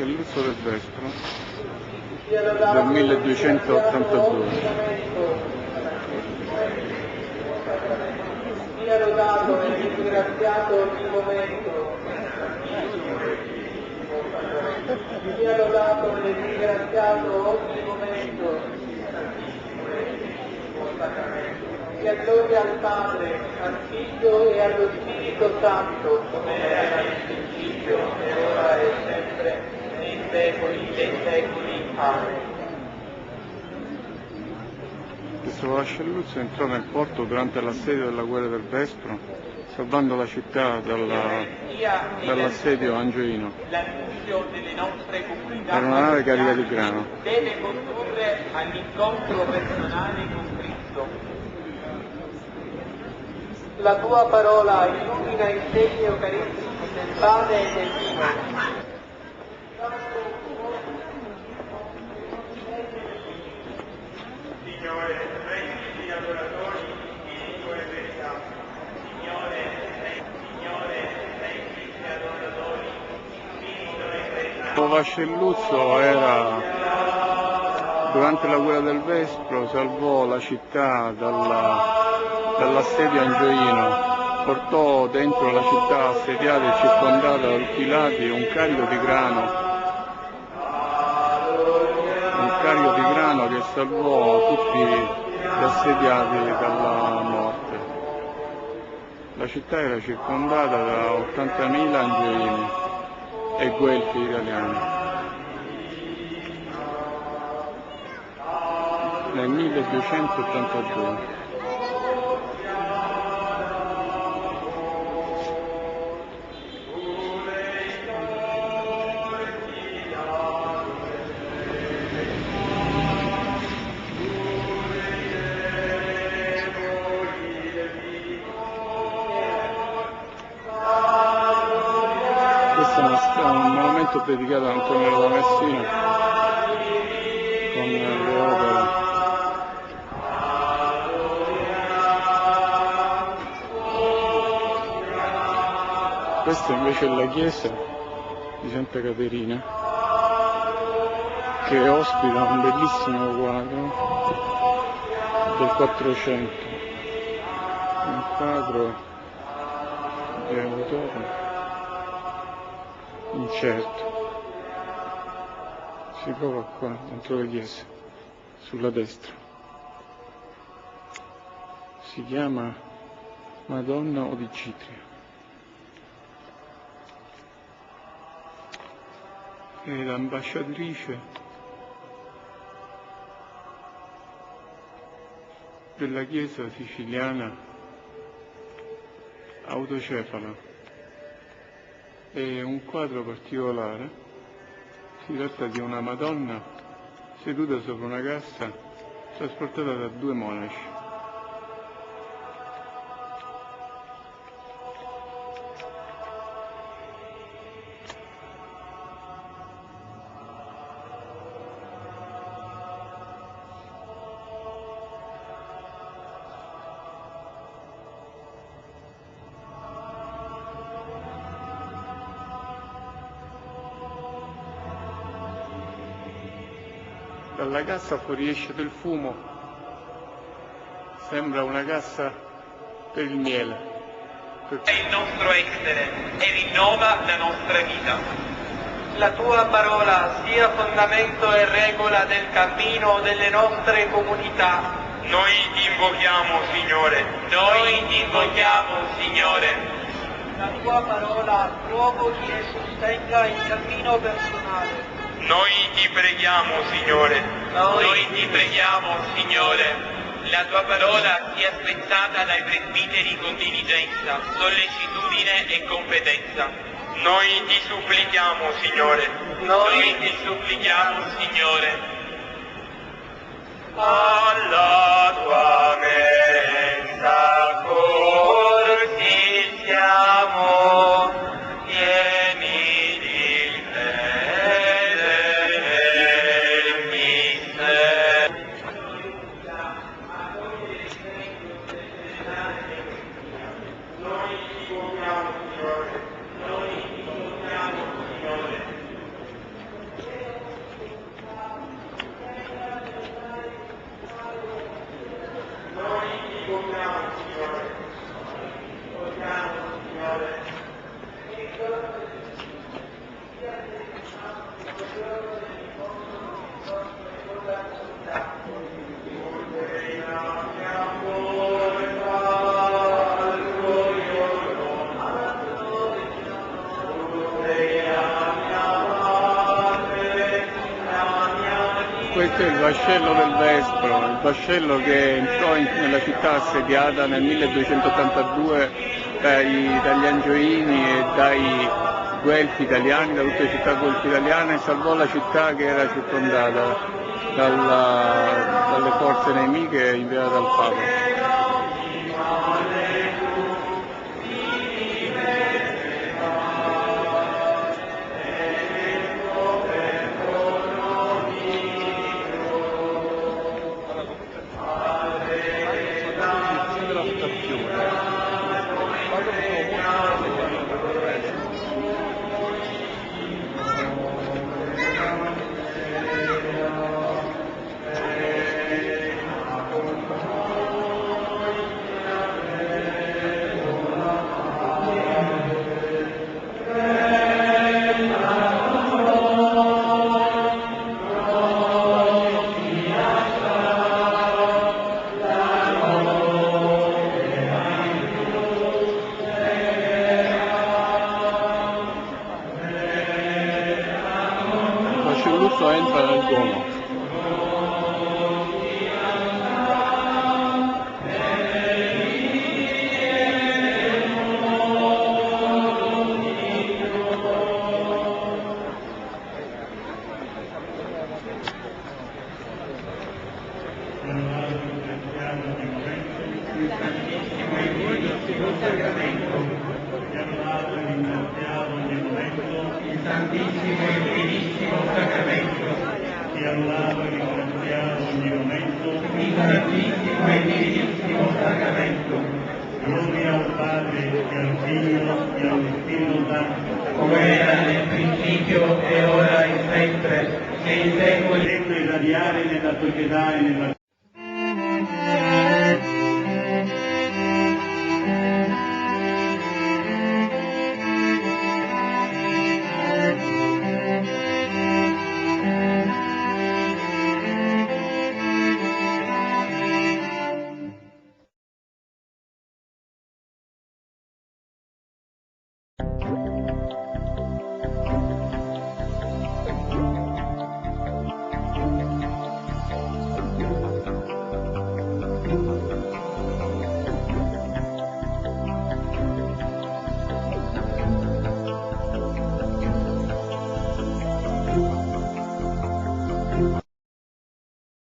Vascelluzzo del Vespro del 1282. Sia lodato e ringraziato ogni momento. Sia lodato e ringraziato ogni momento. Sia gloria al Padre, al Figlio e allo Spirito Santo, come era nel principio, e ora e sempre, nei secoli dei secoli. Amen. Questo Vascelluzzo entrò nel porto durante l'assedio della guerra del Vespro, salvando la città dall'assedio angioino. L'annunzio delle nostre comunità Era una nave carica di grano. deve condurre all'incontro personale con Cristo. La tua parola illumina i segni eucaristici del pane e del vino. Signore, prendi gli adoratori spirito e verità. Signore, prendi gli adoratori spirito e verità. Questo Vascelluzzo era, durante la guerra del Vespro, salvò la città dall'assedio angioino. Portò dentro la città assediata e circondata da tutti i lati un carico di grano. Che salvò tutti gli assediati dalla morte. La città era circondata da 80.000 angioini e guelfi italiani. Nel 1282. Questo è un monumento dedicato a Antonio da Messina con le opere. Questa invece è la chiesa di Santa Caterina, che ospita un bellissimo quadro del 400, un quadro di autore incerto. Si trova qua dentro la chiesa, sulla destra. Si chiama Madonna Odicitria. È l'ambasciatrice della chiesa siciliana autocefala. È un quadro particolare, si tratta di una Madonna seduta sopra una cassa trasportata da due monaci. Dalla cassa fuoriesce del fumo, sembra una cassa per il miele. È il nostro essere e rinnova la nostra vita. La tua parola sia fondamento e regola del cammino delle nostre comunità. Noi ti invochiamo, Signore. Noi ti invochiamo, Signore. La tua parola provochi e sostenga il cammino personale. Noi ti preghiamo, Signore. Noi ti preghiamo, Signore. La tua parola sia spezzata dai presbiteri con diligenza, sollecitudine e competenza. Noi ti supplichiamo, Signore. Noi ti supplichiamo, Signore. Alla tua mensa corsi siamo, tieni il fede nel mistero. Noi ti invochiamo, Signore. Noi ti invochiamo, Signore. Questo è il vascello del Vespro, il vascello che entrò nella città assediata nel 1282 dagli Angioini e dai guelfi italiani, da tutte le città guelfi italiane, e salvò la città che era circondata dalle forze nemiche inviate dal Papa. Entra nel Duomo. Santissimo e Divinissimo Sacramento, sia lodato e ringraziato ogni momento, il Santissimo e Divinissimo Sacramento. Gloria al Padre, e al Figlio, e allo Spirito Santo, come era nel principio, e ora e sempre, nei secoli. Sempre irradiare nella società e nella